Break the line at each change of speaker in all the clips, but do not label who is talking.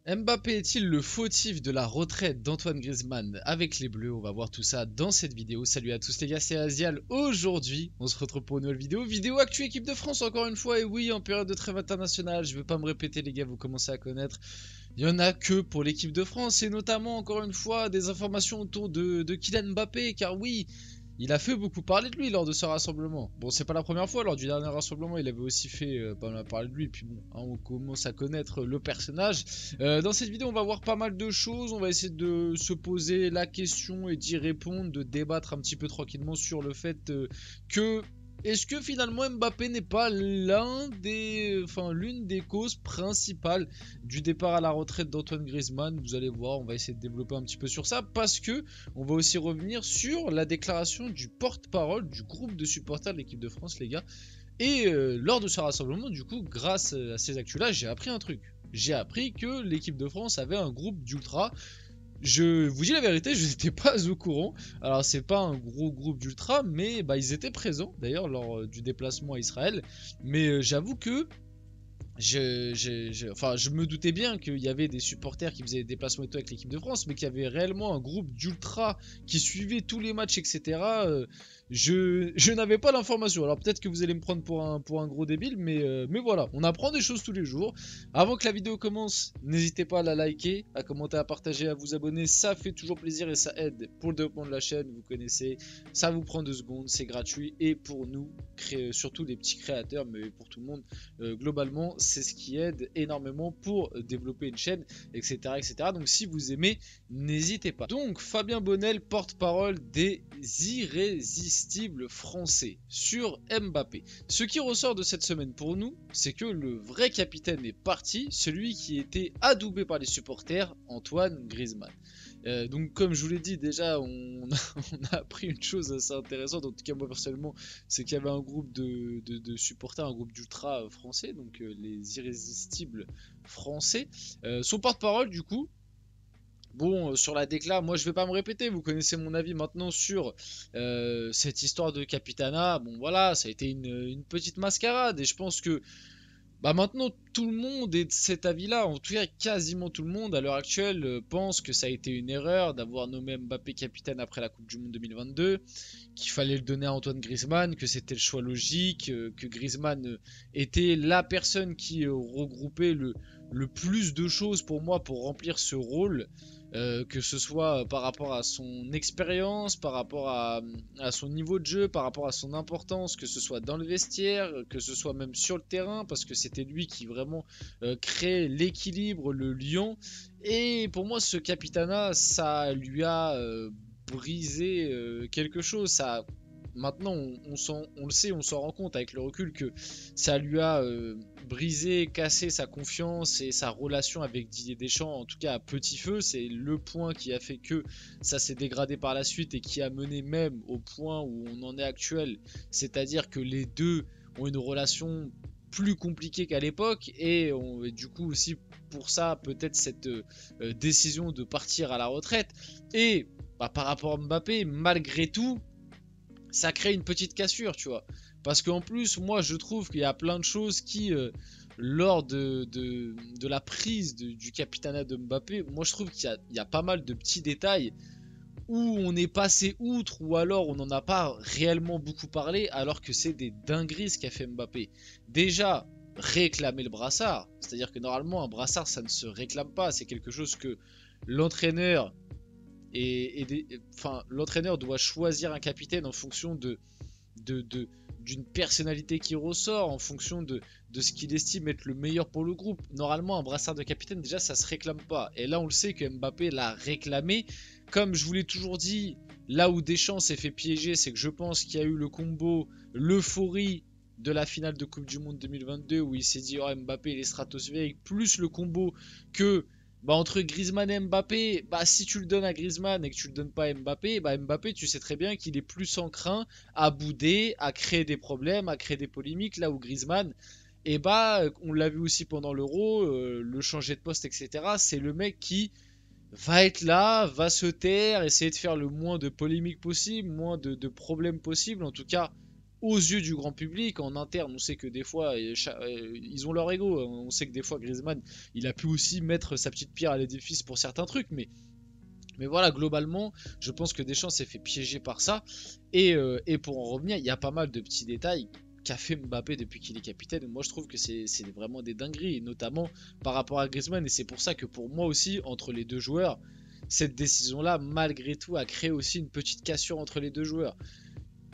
Mbappé est-il le fautif de la retraite d'Antoine Griezmann avec les Bleus? On va voir tout ça dans cette vidéo. Salut à tous les gars, c'est Azial. Aujourd'hui, on se retrouve pour une nouvelle vidéo. Vidéo actu équipe de France encore une fois. Et oui, en période de trêve internationale, je vais pas me répéter les gars, vous commencez à connaître. Il y en a que pour l'équipe de France et notamment encore une fois des informations autour de Kylian Mbappé. Car oui, il a fait beaucoup parler de lui lors de ce rassemblement. Bon, c'est pas la première fois, lors du dernier rassemblement, il avait aussi fait pas mal parler de lui. Puis bon, hein, on commence à connaître le personnage. Dans cette vidéo, on va voir pas mal de choses. On va essayer de se poser la question et d'y répondre, de débattre un petit peu tranquillement sur le fait que est-ce que finalement Mbappé n'est pas l'une des causes principales du départ à la retraite d'Antoine Griezmann? Vous allez voir, on va essayer de développer un petit peu sur ça parce que on va aussi revenir sur la déclaration du porte-parole du groupe de supporters de l'équipe de France, les gars. Et lors de ce rassemblement, du coup, grâce à ces actus-là, j'ai appris un truc. J'ai appris que l'équipe de France avait un groupe d'ultra. Je vous dis la vérité, je n'étais pas au courant. Alors c'est pas un gros groupe d'ultra, mais bah, ils étaient présents d'ailleurs lors du déplacement à Israël. Mais j'avoue que je me doutais bien qu'il y avait des supporters qui faisaient des déplacements et tout avec l'équipe de France, mais qu'il y avait réellement un groupe d'ultra qui suivait tous les matchs, etc. Je n'avais pas l'information. Alors peut-être que vous allez me prendre pour un gros débile, mais voilà, on apprend des choses tous les jours. Avant que la vidéo commence, n'hésitez pas à la liker, à commenter, à partager, à vous abonner. Ça fait toujours plaisir et ça aide pour le développement de la chaîne. Vous connaissez, ça vous prend 2 secondes, c'est gratuit. Et pour nous, surtout les petits créateurs, mais pour tout le monde, globalement, c'est ce qui aide énormément pour développer une chaîne, etc., etc. Donc si vous aimez, n'hésitez pas. Donc Fabien Bonnel, porte-parole des irrésistibles français sur Mbappé. Ce qui ressort de cette semaine pour nous, c'est que le vrai capitaine est parti, celui qui était adoubé par les supporters, Antoine Griezmann. Donc comme je vous l'ai dit déjà, on a appris une chose assez intéressante, en tout cas moi personnellement, c'est qu'il y avait un groupe de supporters, un groupe d'ultra français, donc les irrésistibles français. Son porte-parole du coup, bon, sur la décla, moi je vais pas me répéter, vous connaissez mon avis maintenant sur cette histoire de Capitana. Bon voilà, ça a été une petite mascarade et je pense que bah maintenant tout le monde est de cet avis-là, en tout cas quasiment tout le monde à l'heure actuelle pense que ça a été une erreur d'avoir nommé Mbappé capitaine après la Coupe du Monde 2022, qu'il fallait le donner à Antoine Griezmann, que c'était le choix logique, que Griezmann était la personne qui regroupait le plus de choses pour moi pour remplir ce rôle. Que ce soit par rapport à son expérience, par rapport à son niveau de jeu, par rapport à son importance, que ce soit dans le vestiaire, que ce soit même sur le terrain, parce que c'était lui qui vraiment crée l'équilibre, le lion. Et pour moi, ce capitana, ça lui a brisé quelque chose. Ça, maintenant, on le sait, on s'en rend compte avec le recul que ça lui a brisé, cassé sa confiance et sa relation avec Didier Deschamps, en tout cas à petit feu. C'est le point qui a fait que ça s'est dégradé par la suite et qui a mené même au point où on en est actuel. C'est-à-dire que les deux ont une relation plus compliquée qu'à l'époque et du coup aussi pour ça peut-être cette décision de partir à la retraite. Et bah, par rapport à Mbappé, malgré tout, ça crée une petite cassure, tu vois. Parce qu'en plus, moi, je trouve qu'il y a plein de choses qui, lors de la prise du capitanat de Mbappé, moi, je trouve qu'il y a pas mal de petits détails où on est passé outre ou alors on n'en a pas réellement beaucoup parlé, alors que c'est des dingueries ce qu'a fait Mbappé. Déjà, réclamer le brassard, c'est-à-dire que normalement, un brassard, ça ne se réclame pas, c'est quelque chose que l'entraîneur l'entraîneur doit choisir un capitaine en fonction d'une personnalité qui ressort, en fonction de ce qu'il estime être le meilleur pour le groupe. Normalement, un brassard de capitaine, déjà, ça se réclame pas. Et là, on le sait que Mbappé l'a réclamé. Comme je vous l'ai toujours dit, là où Deschamps s'est fait piéger, c'est que je pense qu'il y a eu le combo, l'euphorie de la finale de Coupe du Monde 2022 où il s'est dit oh, Mbappé il est stratosphérique, plus le combo que bah, entre Griezmann et Mbappé, bah, si tu le donnes à Griezmann et que tu le donnes pas à Mbappé, bah, Mbappé tu sais très bien qu'il est plus enclin à bouder, à créer des problèmes, à créer des polémiques, là où Griezmann, et bah on l'a vu aussi pendant l'Euro, le changer de poste, etc. C'est le mec qui va être là, va se taire, essayer de faire le moins de polémiques possible, moins de problèmes possible, en tout cas aux yeux du grand public. En interne, on sait que des fois, ils ont leur ego. On sait que des fois, Griezmann, il a pu aussi mettre sa petite pierre à l'édifice pour certains trucs, mais voilà, globalement, je pense que Deschamps s'est fait piéger par ça. Et pour en revenir, il y a pas mal de petits détails qu'a fait Mbappé depuis qu'il est capitaine. Moi, je trouve que c'est vraiment des dingueries, notamment par rapport à Griezmann. Et c'est pour ça que pour moi aussi, entre les deux joueurs, cette décision-là, malgré tout, a créé aussi une petite cassure entre les deux joueurs.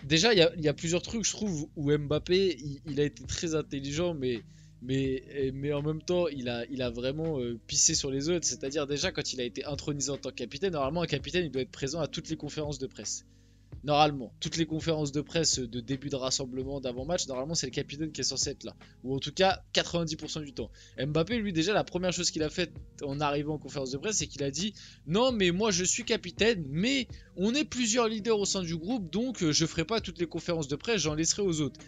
Déjà, il y a plusieurs trucs, je trouve, où Mbappé, il a été très intelligent, mais en même temps, il a vraiment pissé sur les autres. C'est-à-dire, déjà, quand il a été intronisé en tant que capitaine, normalement, un capitaine, il doit être présent à toutes les conférences de presse. Normalement, toutes les conférences de presse de début de rassemblement d'avant-match, normalement c'est le capitaine qui est censé être là. Ou en tout cas 90% du temps. Mbappé, lui déjà, la première chose qu'il a faite en arrivant en conférence de presse, c'est qu'il a dit non mais moi je suis capitaine, mais on est plusieurs leaders au sein du groupe, donc je ferai pas toutes les conférences de presse, j'en laisserai aux autres.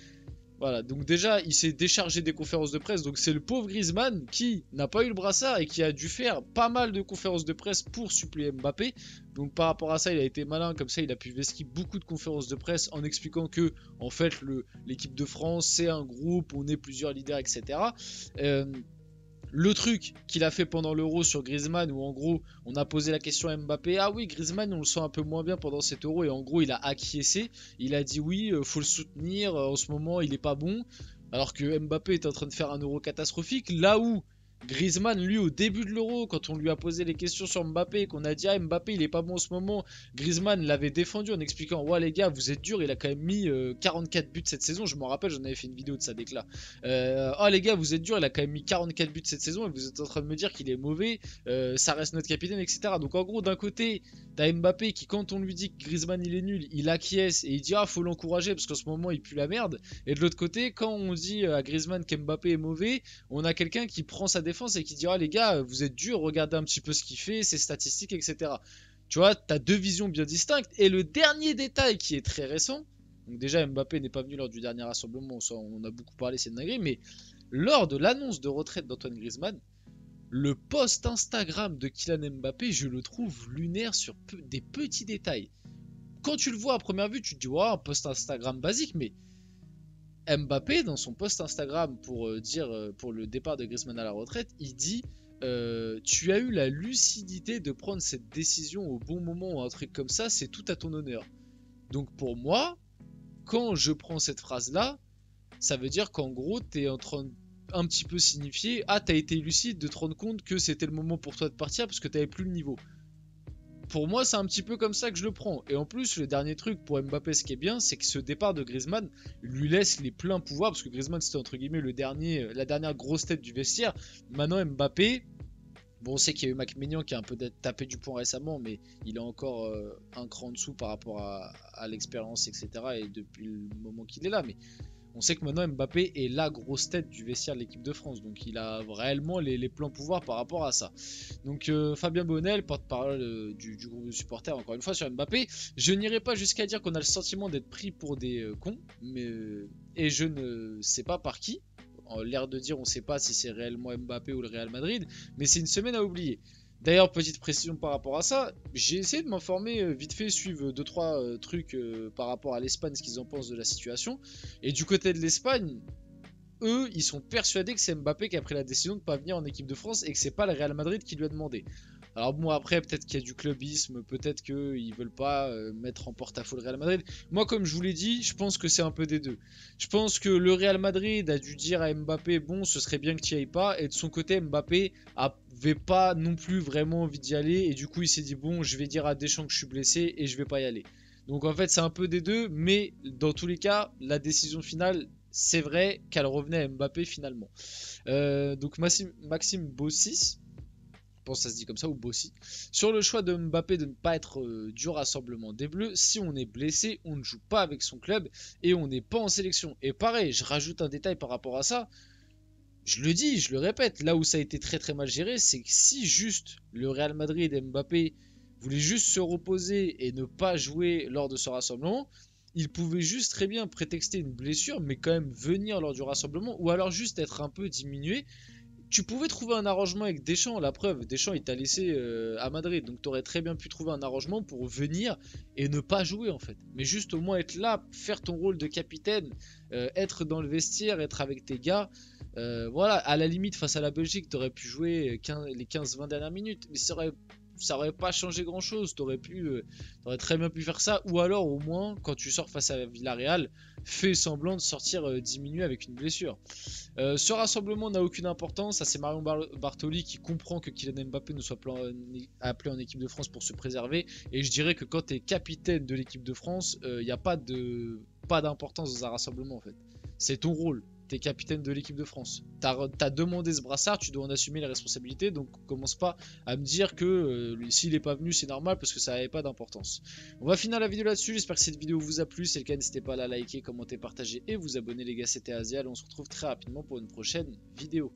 Voilà, donc déjà, il s'est déchargé des conférences de presse. Donc c'est le pauvre Griezmann qui n'a pas eu le brassard et qui a dû faire pas mal de conférences de presse pour suppléer Mbappé. Donc par rapport à ça, il a été malin. Comme ça, il a pu vesquiller beaucoup de conférences de presse en expliquant que, en fait, l'équipe de France, c'est un groupe, on est plusieurs leaders, etc. Le truc qu'il a fait pendant l'Euro sur Griezmann, où en gros on a posé la question à Mbappé, ah oui Griezmann on le sent un peu moins bien pendant cet Euro, et en gros il a acquiescé, il a dit oui faut le soutenir, en ce moment il est pas bon, alors que Mbappé est en train de faire un Euro catastrophique, là où Griezmann, lui, au début de l'Euro, quand on lui a posé les questions sur Mbappé, qu'on a dit ah Mbappé il est pas bon en ce moment, Griezmann l'avait défendu en expliquant ouais les gars vous êtes durs, il a quand même mis 44 buts cette saison, je m'en rappelle, j'en avais fait une vidéo de ça déclat. Oh les gars vous êtes durs, il a quand même mis 44 buts cette saison et vous êtes en train de me dire qu'il est mauvais, ça reste notre capitaine, etc. Donc en gros d'un côté t'as Mbappé qui quand on lui dit que Griezmann il est nul, il acquiesce et il dit ah faut l'encourager parce qu'en ce moment il pue la merde, et de l'autre côté quand on dit à Griezmann qu'Mbappé est mauvais, on a quelqu'un qui prend sa défense et qui dira les gars vous êtes durs, regardez un petit peu ce qu'il fait, ses statistiques, etc. Tu vois, t'as deux visions bien distinctes. Et le dernier détail qui est très récent, donc déjà Mbappé n'est pas venu lors du dernier rassemblement, on a beaucoup parlé, c'est une dinguerie, mais lors de l'annonce de retraite d'Antoine Griezmann, le post Instagram de Kylian Mbappé, je le trouve lunaire sur des petits détails. Quand tu le vois à première vue, tu te dis ouais, un post Instagram basique, mais Mbappé, dans son post Instagram pour le départ de Griezmann à la retraite, il dit tu as eu la lucidité de prendre cette décision au bon moment ou un truc comme ça, c'est tout à ton honneur. Donc pour moi, quand je prends cette phrase-là, ça veut dire qu'en gros, t'es en train de un petit peu signifier ah t'as été lucide de te rendre compte que c'était le moment pour toi de partir parce que t'avais plus le niveau. Pour moi, c'est un petit peu comme ça que je le prends. Et en plus, le dernier truc pour Mbappé, ce qui est bien, c'est que ce départ de Griezmann lui laisse les pleins pouvoirs, parce que Griezmann, c'était entre guillemets la dernière grosse tête du vestiaire. Maintenant, Mbappé, bon, on sait qu'il y a eu Mac qui a un peu tapé du poing récemment, mais il est encore un cran en dessous par rapport à l'expérience, etc. Et depuis le moment qu'il est là. Mais on sait que maintenant Mbappé est la grosse tête du vestiaire de l'équipe de France, donc il a réellement les plans pouvoirs par rapport à ça. Donc Fabien Bonnel, porte-parole du groupe de supporters, encore une fois sur Mbappé, je n'irai pas jusqu'à dire qu'on a le sentiment d'être pris pour des cons, et je ne sais pas par qui. L'air de dire on ne sait pas si c'est réellement Mbappé ou le Real Madrid, mais c'est une semaine à oublier. D'ailleurs, petite précision par rapport à ça, j'ai essayé de m'informer vite fait, suivre 2-3 trucs par rapport à l'Espagne, ce qu'ils en pensent de la situation. Et du côté de l'Espagne, eux, ils sont persuadés que c'est Mbappé qui a pris la décision de ne pas venir en équipe de France et que c'est pas le Real Madrid qui lui a demandé. Alors bon, après, peut-être qu'il y a du clubisme, peut-être qu'ils veulent pas mettre en porte-à-faux le Real Madrid. Moi, comme je vous l'ai dit, je pense que c'est un peu des deux. Je pense que le Real Madrid a dû dire à Mbappé, bon, ce serait bien que tu y ailles pas, et de son côté, Mbappé avait pas non plus vraiment envie d'y aller, et du coup, il s'est dit, bon, je vais dire à Deschamps que je suis blessé, et je vais pas y aller. Donc en fait, c'est un peu des deux, mais dans tous les cas, la décision finale, c'est vrai qu'elle revenait à Mbappé finalement. Donc Maxime Bossis, je pense que ça se dit comme ça, ou Bossi, sur le choix de Mbappé de ne pas être du rassemblement des Bleus. Si on est blessé, on ne joue pas avec son club et on n'est pas en sélection. Et pareil, je rajoute un détail par rapport à ça. Je le dis, je le répète, là où ça a été très très mal géré, c'est que si juste le Real Madrid et Mbappé voulaient juste se reposer et ne pas jouer lors de ce rassemblement, ils pouvaient juste très bien prétexter une blessure, mais quand même venir lors du rassemblement, ou alors juste être un peu diminué. tu pouvais trouver un arrangement avec Deschamps, la preuve, Deschamps il t'a laissé à Madrid, donc tu aurais très bien pu trouver un arrangement pour venir et ne pas jouer en fait. Mais juste au moins être là, faire ton rôle de capitaine, être dans le vestiaire, être avec tes gars. Voilà, à la limite face à la Belgique, tu aurais pu jouer les 15-20 dernières minutes, mais ça aurait pas changé grand chose. T'aurais très bien pu faire ça, ou alors au moins quand tu sors face à Villarreal, fais semblant de sortir diminué avec une blessure. Ce rassemblement n'a aucune importance. Ça, c'est Marion Bartoli qui comprend que Kylian Mbappé ne soit pas appelé en équipe de France pour se préserver. Et je dirais que quand tu es capitaine de l'équipe de France, il n'y a pas d'importance dans un rassemblement en fait. C'est ton rôle. T'es capitaine de l'équipe de France. T'as demandé ce brassard, tu dois en assumer les responsabilités. Donc commence pas à me dire que s'il est pas venu, c'est normal parce que ça n'avait pas d'importance. On va finir la vidéo là-dessus. J'espère que cette vidéo vous a plu. Si c'est le cas, n'hésitez pas à la liker, commenter, partager et vous abonner les gars. C'était Azial. On se retrouve très rapidement pour une prochaine vidéo.